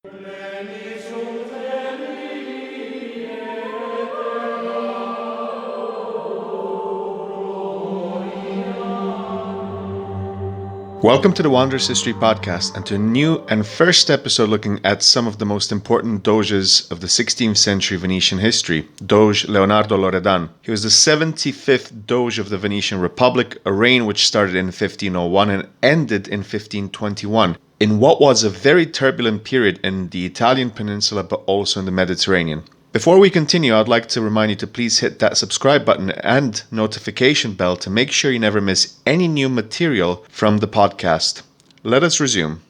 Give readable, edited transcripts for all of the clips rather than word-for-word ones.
Welcome to the Wanderers History Podcast and to a new and first episode looking at some of the most important Doges of the 16th century Venetian history, Doge Leonardo Loredan. He was the 75th Doge of the Venetian Republic, a reign which started in 1501 and ended in 1521, in what was a very turbulent period in the Italian peninsula but also in the Mediterranean. Before we continue, I'd like to remind you to please hit that subscribe button and notification bell to make sure you never miss any new material from the podcast. Let us resume.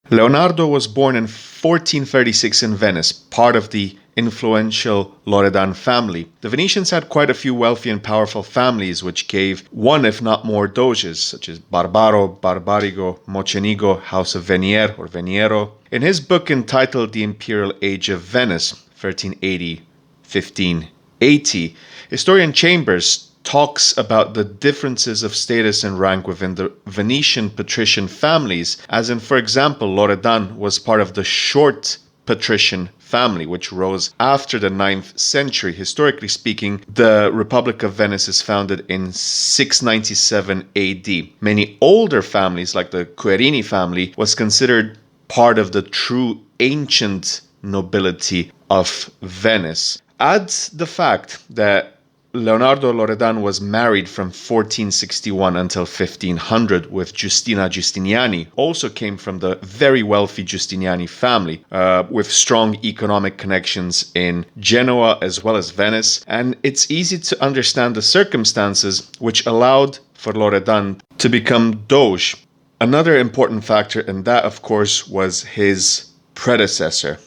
Leonardo was born in 1436 in Venice, part of the influential Loredan family. The Venetians had quite a few wealthy and powerful families which gave one if not more doges, such as Barbaro, Barbarigo, Mocenigo, House of Venier or Veniero. In his book entitled The Imperial Age of Venice, 1380-1580, historian Chambers talks about the differences of status and rank within the Venetian patrician families, as in, for example, Loredan was part of the short patrician family, which rose after the 9th century. Historically speaking, the Republic of Venice is founded in 697 AD. Many older families, like the Querini family, was considered part of the true ancient nobility of Venice. Add the fact that Leonardo Loredan was married from 1461 until 1500 with Giustina Giustiniani, also came from the very wealthy Giustiniani family, with strong economic connections in Genoa as well as Venice, and it's easy to understand the circumstances which allowed for Loredan to become Doge. Another important factor in that, of course, was his predecessor.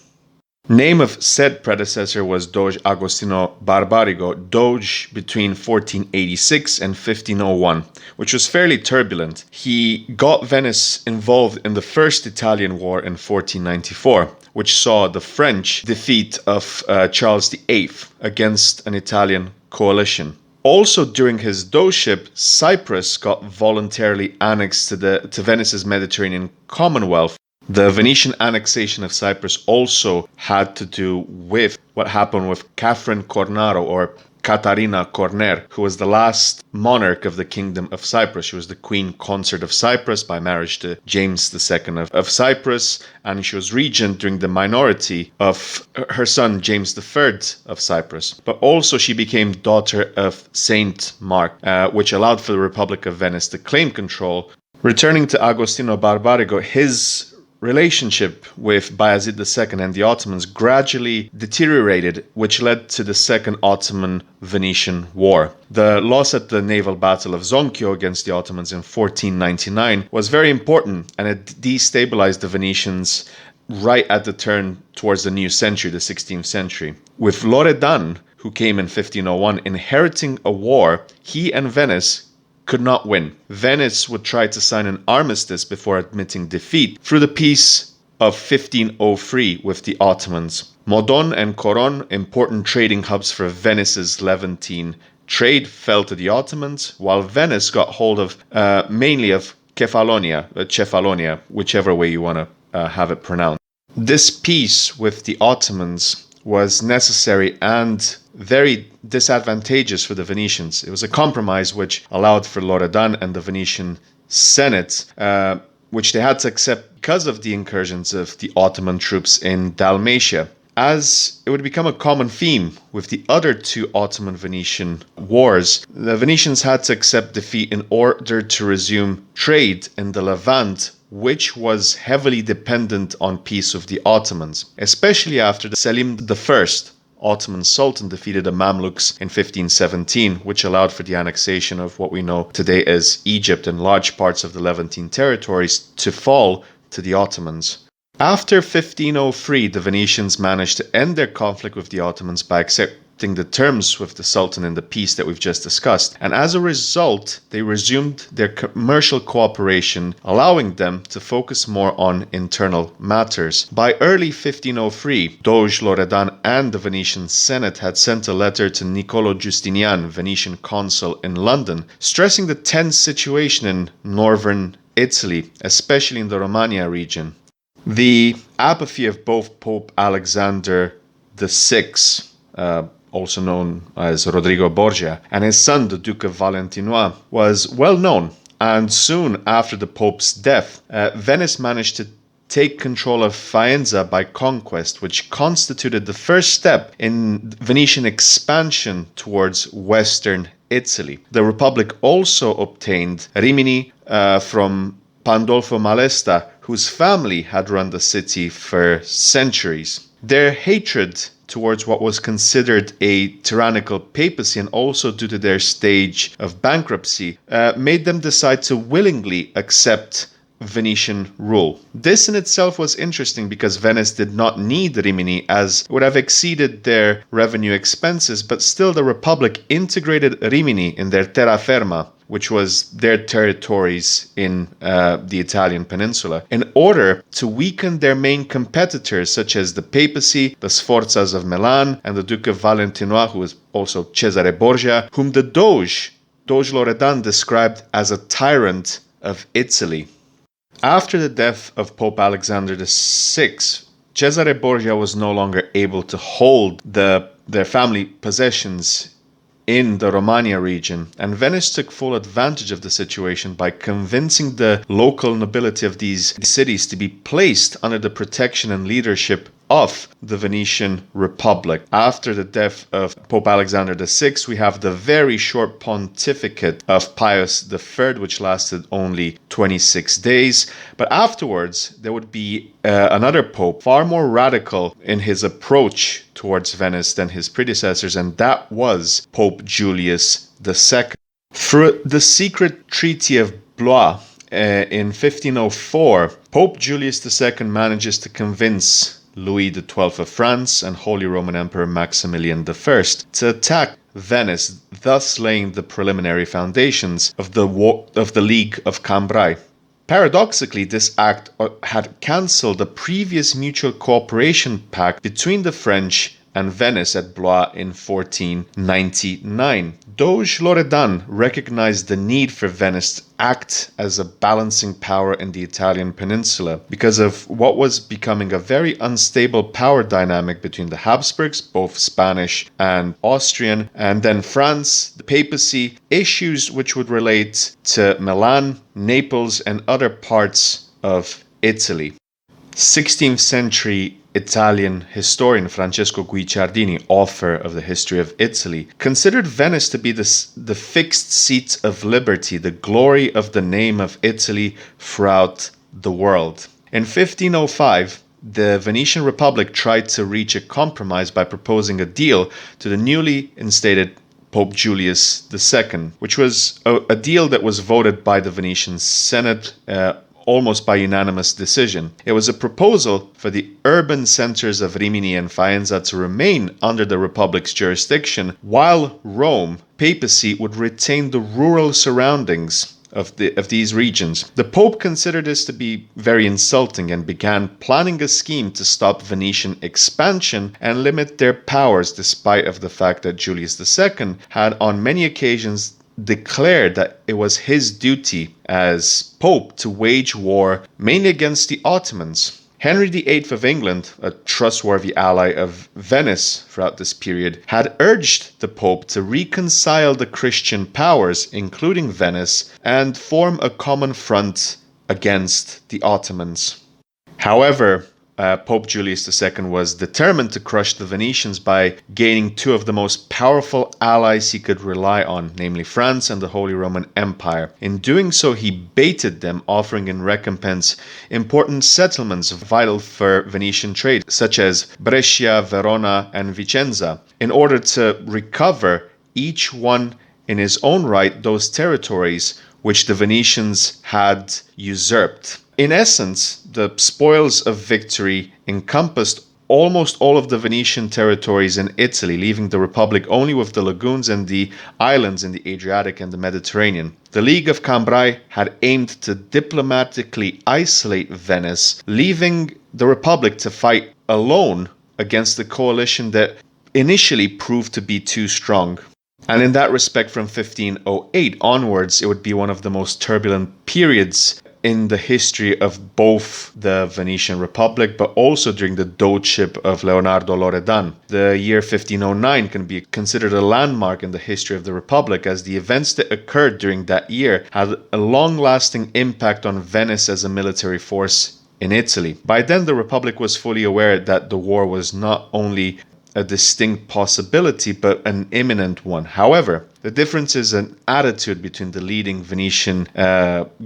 Name of said predecessor was Doge Agostino Barbarigo, Doge between 1486 and 1501, which was fairly turbulent. He got Venice involved in the First Italian War in 1494, which saw the French defeat of Charles VIII against an Italian coalition. Also during his dogeship, Cyprus got voluntarily annexed to Venice's Mediterranean Commonwealth. The Venetian annexation of Cyprus also had to do with what happened with Catherine Cornaro, or Catarina Corner, who was the last monarch of the Kingdom of Cyprus. She was the Queen Consort of Cyprus by marriage to James II of Cyprus, and she was regent during the minority of her son James III of Cyprus. But also she became daughter of Saint Mark, which allowed for the Republic of Venice to claim control. Returning to Agostino Barbarigo, his relationship with Bayezid II and the Ottomans gradually deteriorated, which led to the Second Ottoman-Venetian War. The loss at the naval battle of Zonchio against the Ottomans in 1499 was very important, and it destabilized the Venetians right at the turn towards the new century, the 16th century. With Loredan, who came in 1501, inheriting a war, he and Venice could not win. Venice would try to sign an armistice before admitting defeat through the peace of 1503 with the Ottomans. Modon and Coron, important trading hubs for Venice's Levantine trade, fell to the Ottomans, while Venice got hold of mainly of Cephalonia, whichever way you want to have it pronounced. This peace with the Ottomans was necessary and very disadvantageous for the Venetians. It was a compromise which allowed for Loredan and the Venetian Senate, which they had to accept because of the incursions of the Ottoman troops in Dalmatia. As it would become a common theme with the other two Ottoman-Venetian wars, the Venetians had to accept defeat in order to resume trade in the Levant, which was heavily dependent on peace with the Ottomans, especially after Selim I, Ottoman Sultan, defeated the Mamluks in 1517, which allowed for the annexation of what we know today as Egypt and large parts of the Levantine territories to fall to the Ottomans. After 1503, the Venetians managed to end their conflict with the Ottomans by accepting the terms with the Sultan in the peace that we've just discussed, and as a result, they resumed their commercial cooperation, allowing them to focus more on internal matters. By early 1503, Doge Loredan and the Venetian Senate had sent a letter to Niccolo Giustinian, Venetian consul in London, stressing the tense situation in northern Italy, especially in the Romagna region. The apathy of both Pope Alexander VI, also known as Rodrigo Borgia, and his son, the Duke of Valentinois, was well known. And soon after the Pope's death, Venice managed to take control of Faenza by conquest, which constituted the first step in Venetian expansion towards western Italy. The Republic also obtained Rimini from Pandolfo Malesta, whose family had run the city for centuries. Their hatred towards what was considered a tyrannical papacy, and also due to their stage of bankruptcy, made them decide to willingly accept Venetian rule. This in itself was interesting because Venice did not need Rimini, as it would have exceeded their revenue expenses, but still the Republic integrated Rimini in their terraferma, which was their territories in the Italian peninsula, in order to weaken their main competitors such as the papacy, the Sforzas of Milan, and the Duke of Valentinois, who was also Cesare Borgia, whom the Doge Loredan, described as a tyrant of Italy. After the death of Pope Alexander VI, Cesare Borgia was no longer able to hold their family possessions in the Romagna region, and Venice took full advantage of the situation by convincing the local nobility of these cities to be placed under the protection and leadership of the Venetian Republic. After the death of Pope Alexander VI, we have the very short pontificate of Pius III, which lasted only 26 days. But afterwards, there would be another pope, far more radical in his approach towards Venice than his predecessors, and that was Pope Julius II. Through the secret Treaty of Blois in 1504, Pope Julius II manages to convince Louis XII of France and Holy Roman Emperor Maximilian I to attack Venice, thus laying the preliminary foundations of the League of Cambrai. Paradoxically, this act had cancelled the previous mutual cooperation pact between the French and Venice at Blois in 1499. Doge Loredan recognized the need for Venice to act as a balancing power in the Italian peninsula because of what was becoming a very unstable power dynamic between the Habsburgs, both Spanish and Austrian, and then France, the papacy, issues which would relate to Milan, Naples, and other parts of Italy. 16th century Italian historian Francesco Guicciardini, author of the History of Italy, considered Venice to be the fixed seat of liberty, the glory of the name of Italy throughout the world. In 1505, the Venetian Republic tried to reach a compromise by proposing a deal to the newly instated Pope Julius II, which was a deal that was voted by the Venetian Senate almost by unanimous decision. It was a proposal for the urban centers of Rimini and Faenza to remain under the Republic's jurisdiction, while Rome, papacy, would retain the rural surroundings of these regions. The Pope considered this to be very insulting and began planning a scheme to stop Venetian expansion and limit their powers, despite of the fact that Julius II had on many occasions declared that it was his duty as Pope to wage war mainly against the Ottomans. Henry VIII of England, a trustworthy ally of Venice throughout this period, had urged the Pope to reconcile the Christian powers, including Venice, and form a common front against the Ottomans. However, Pope Julius II was determined to crush the Venetians by gaining two of the most powerful allies he could rely on, namely France and the Holy Roman Empire. In doing so, he baited them, offering in recompense important settlements vital for Venetian trade, such as Brescia, Verona, and Vicenza, in order to recover each one in his own right those territories which the Venetians had usurped. In essence, the spoils of victory encompassed almost all of the Venetian territories in Italy, leaving the Republic only with the lagoons and the islands in the Adriatic and the Mediterranean. The League of Cambrai had aimed to diplomatically isolate Venice, leaving the Republic to fight alone against the coalition that initially proved to be too strong. And in that respect, from 1508 onwards, it would be one of the most turbulent periods in the history of both the Venetian Republic, but also during the Dogeship of Leonardo Loredan. The year 1509 can be considered a landmark in the history of the Republic, as the events that occurred during that year had a long-lasting impact on Venice as a military force in Italy. By then, the Republic was fully aware that the war was not only a distinct possibility, but an imminent one. However, the differences in attitude between the leading Venetian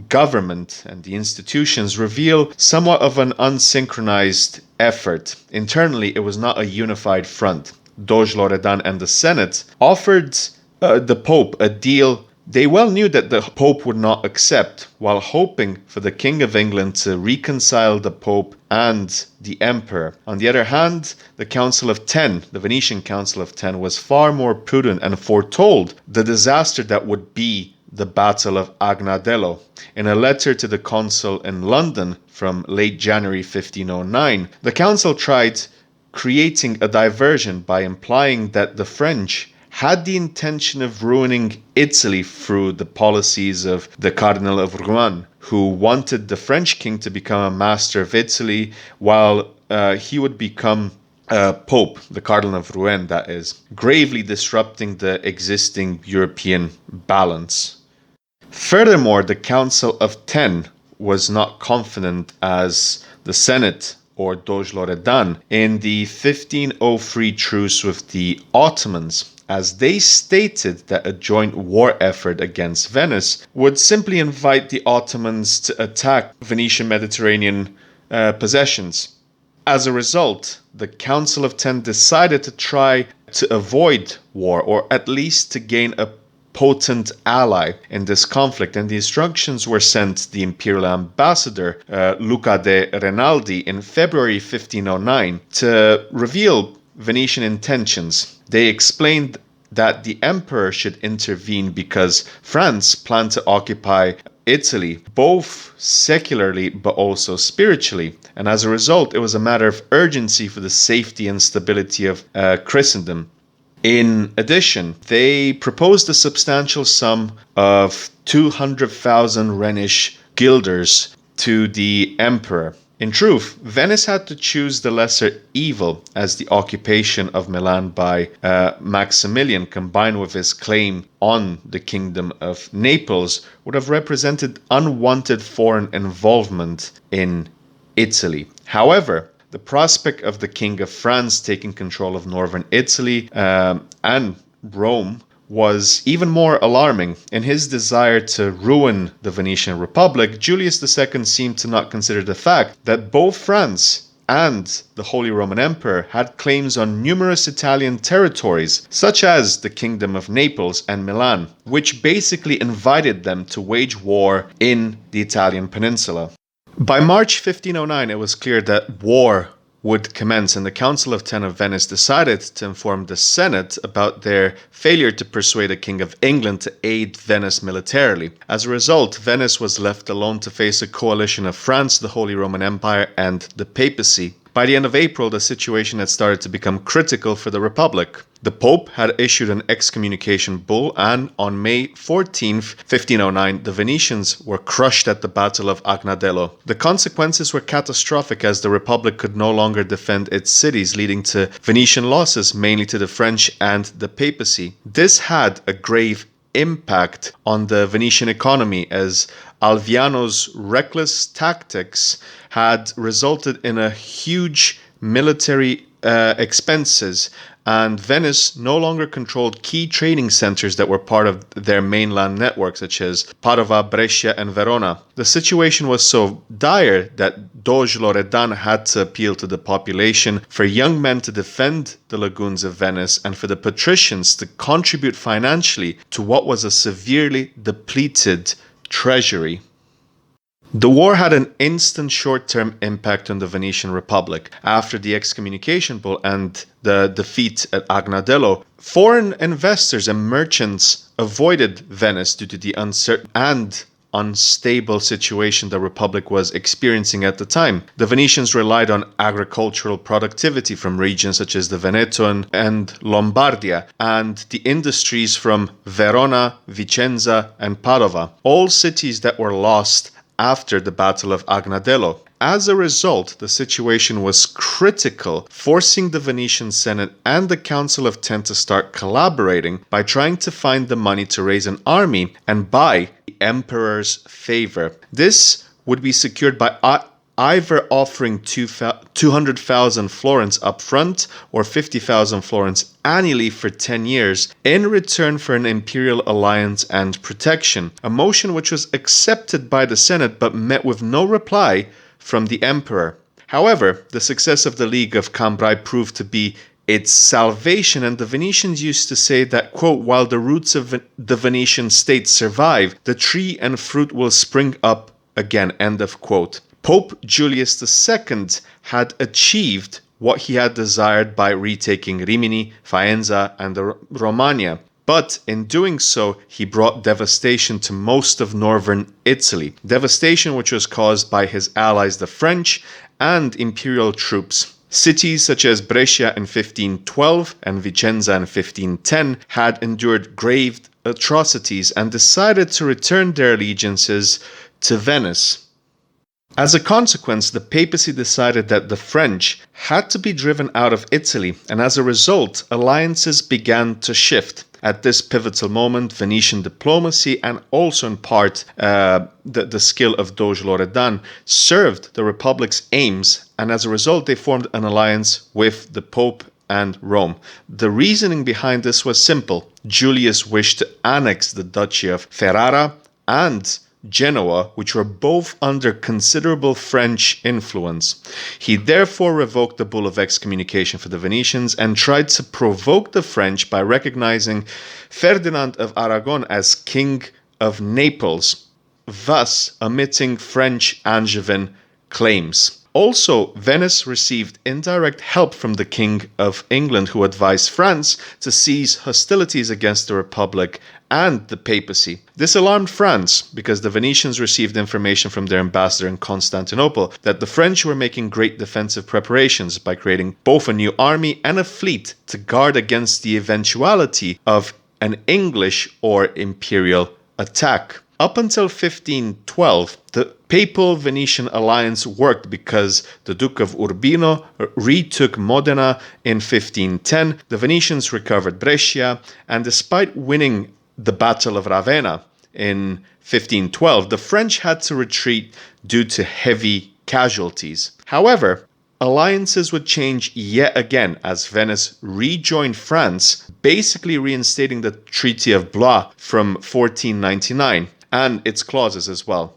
government and the institutions reveal somewhat of an unsynchronized effort. Internally, it was not a unified front. Doge Loredan and the Senate offered the Pope a deal they well knew that the Pope would not accept, while hoping for the King of England to reconcile the Pope and the Emperor. On the other hand, the Council of Ten, the Venetian Council of Ten, was far more prudent and foretold the disaster that would be the Battle of Agnadello. In a letter to the consul in London from late January 1509, the council tried creating a diversion by implying that the French had the intention of ruining Italy through the policies of the Cardinal of Rouen, who wanted the French king to become a master of Italy, while he would become Pope, the Cardinal of Rouen, that is, gravely disrupting the existing European balance. Furthermore, the Council of Ten was not confident as the Senate or Doge Loredan in the 1503 truce with the Ottomans, as they stated that a joint war effort against Venice would simply invite the Ottomans to attack Venetian Mediterranean possessions. As a result, the Council of Ten decided to try to avoid war, or at least to gain a potent ally in this conflict, and the instructions were sent to the imperial ambassador Luca de Rinaldi in February 1509 to reveal Venetian intentions. They explained that the emperor should intervene because France planned to occupy Italy, both secularly but also spiritually, and as a result, it was a matter of urgency for the safety and stability of Christendom. In addition, they proposed a substantial sum of 200,000 Rhenish guilders to the emperor. In truth, Venice had to choose the lesser evil, as the occupation of Milan by Maximilian, combined with his claim on the Kingdom of Naples, would have represented unwanted foreign involvement in Italy. However, the prospect of the King of France taking control of northern Italy and Rome was even more alarming. In his desire to ruin the Venetian Republic, Julius II seemed to not consider the fact that both France and the Holy Roman Emperor had claims on numerous Italian territories, such as the Kingdom of Naples and Milan, which basically invited them to wage war in the Italian peninsula. By March 1509, it was clear that war would commence, and the Council of Ten of Venice decided to inform the Senate about their failure to persuade the King of England to aid Venice militarily. As a result, Venice was left alone to face a coalition of France, the Holy Roman Empire, and the papacy. By the end of April, the situation had started to become critical for the Republic. The Pope had issued an excommunication bull, and on May 14th, 1509, the Venetians were crushed at the Battle of Agnadello. The consequences were catastrophic, as the Republic could no longer defend its cities, leading to Venetian losses, mainly to the French and the papacy. This had a grave impact on the Venetian economy, as Alviano's reckless tactics had resulted in a huge military expenses, and Venice no longer controlled key trading centers that were part of their mainland network, such as Padova, Brescia, and Verona. The situation was so dire that Doge Loredan had to appeal to the population for young men to defend the lagoons of Venice and for the patricians to contribute financially to what was a severely depleted treasury. The war had an instant short-term impact on the Venetian Republic. After the excommunication bull and the defeat at Agnadello, foreign investors and merchants avoided Venice due to the uncertain and unstable situation the Republic was experiencing at the time. The Venetians relied on agricultural productivity from regions such as the Veneto and Lombardia, and the industries from Verona, Vicenza, and Padova, all cities that were lost after the Battle of Agnadello. As a result, the situation was critical, forcing the Venetian Senate and the Council of Ten to start collaborating by trying to find the money to raise an army and buy the emperor's favor. This would be secured by either offering 200,000 florins up front or 50,000 florins annually for 10 years in return for an imperial alliance and protection, a motion which was accepted by the Senate but met with no reply from the emperor. However, the success of the League of Cambrai proved to be its salvation, and the Venetians used to say that, quote, while the roots of the Venetian state survive, the tree and fruit will spring up again, end of quote. Pope Julius II had achieved what he had desired by retaking Rimini, Faenza, and Romagna. But in doing so, he brought devastation to most of northern Italy. Devastation which was caused by his allies, the French, and imperial troops. Cities such as Brescia in 1512 and Vicenza in 1510 had endured grave atrocities and decided to return their allegiances to Venice. As a consequence, the papacy decided that the French had to be driven out of Italy, and as a result, alliances began to shift. At this pivotal moment, Venetian diplomacy and also in part the skill of Doge Loredan served the Republic's aims, and as a result, they formed an alliance with the Pope and Rome. The reasoning behind this was simple. Julius wished to annex the Duchy of Ferrara and Genoa, which were both under considerable French influence. He therefore revoked the bull of excommunication for the Venetians and tried to provoke the French by recognizing Ferdinand of Aragon as King of Naples, thus omitting French Angevin claims. Also, Venice received indirect help from the King of England, who advised France to cease hostilities against the Republic and the papacy. This alarmed France because the Venetians received information from their ambassador in Constantinople that the French were making great defensive preparations by creating both a new army and a fleet to guard against the eventuality of an English or imperial attack. Up until 1512, the Papal-Venetian alliance worked because the Duke of Urbino retook Modena in 1510, the Venetians recovered Brescia, and despite winning the Battle of Ravenna in 1512, the French had to retreat due to heavy casualties. However, alliances would change yet again as Venice rejoined France, basically reinstating the Treaty of Blois from 1499 and its clauses as well.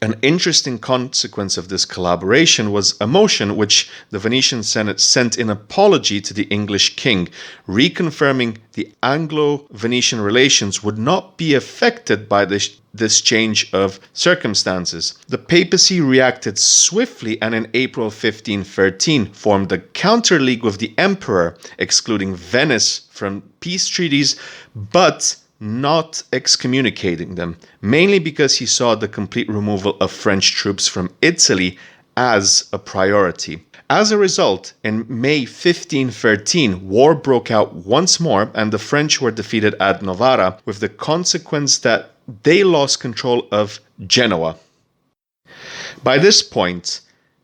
An interesting consequence of this collaboration was a motion which the Venetian Senate sent in apology to the English king, reconfirming the Anglo-Venetian relations would not be affected by this change of circumstances. The papacy reacted swiftly and in April 1513 formed a counter-league with the emperor, excluding Venice from peace treaties, but not excommunicating them, mainly because he saw the complete removal of French troops from Italy as a priority. As a result, in May 1513, war broke out once more and the French were defeated at Novara, with the consequence that they lost control of Genoa. By this point,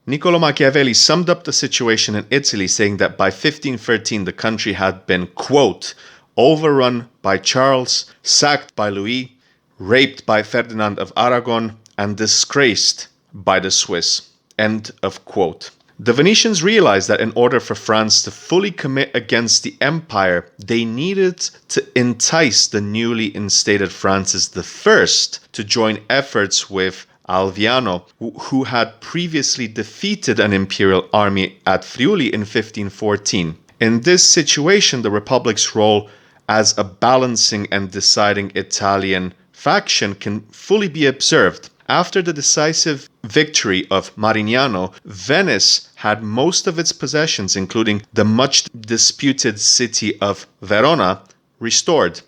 Niccolò Machiavelli summed up the situation in Italy, saying that by 1513 the country had been, quote, overrun by Charles, sacked by Louis, raped by Ferdinand of Aragon, and disgraced by the Swiss. End of quote. The Venetians realized that in order for France to fully commit against the empire, they needed to entice the newly instated Francis I to join efforts with Alviano, who had previously defeated an imperial army at Friuli in 1514. In this situation, the Republic's role as a balancing and deciding Italian faction can fully be observed. After the decisive victory of Marignano, Venice had most of its possessions, including the much disputed city of Verona, restored.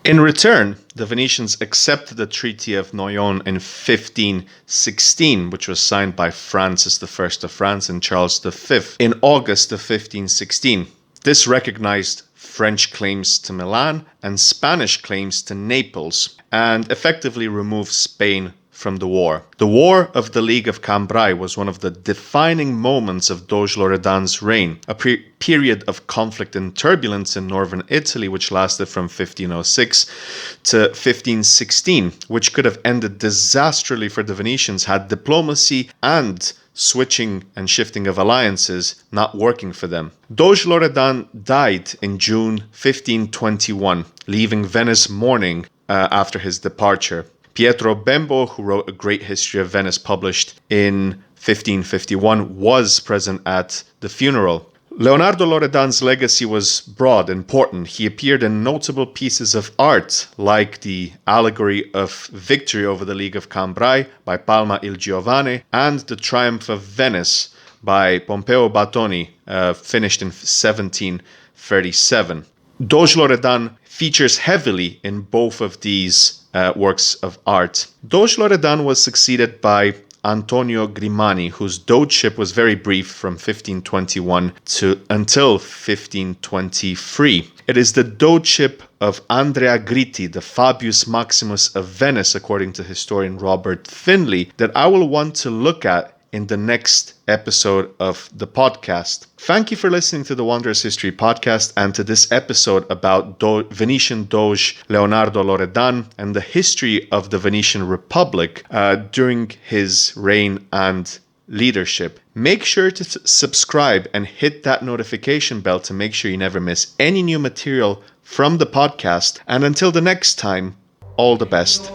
In return, the Venetians accepted the Treaty of Noyon in 1516, which was signed by Francis I of France and Charles V in August of 1516. This recognized French claims to Milan and Spanish claims to Naples, and effectively removed Spain from the war. The War of the League of Cambrai was one of the defining moments of Doge Loredan's reign, a period of conflict and turbulence in northern Italy which lasted from 1506 to 1516, which could have ended disastrously for the Venetians had diplomacy and switching and shifting of alliances not working for them. Doge Loredan died in June 1521, leaving Venice mourning after his departure. Pietro Bembo, who wrote a great history of Venice published in 1551, was present at the funeral. Leonardo Loredan's legacy was broad and important. He appeared in notable pieces of art like the allegory of victory over the League of Cambrai by Palma il Giovane and the Triumph of Venice by Pompeo Battoni, finished in 1737. Doge Loredan features heavily in both of these works of art. Doge Loredan was succeeded by Antonio Grimani, whose dogeship was very brief from 1521 until 1523. It is the dogeship of Andrea Gritti, the Fabius Maximus of Venice, according to historian Robert Finlay, that I will want to look at in the next episode of the podcast. Thank you for listening to the Wanderers History Podcast and to this episode about Venetian Doge Leonardo Loredan and the history of the Venetian Republic during his reign and leadership. Make sure to subscribe and hit that notification bell to make sure you never miss any new material from the podcast. And until the next time, all the best.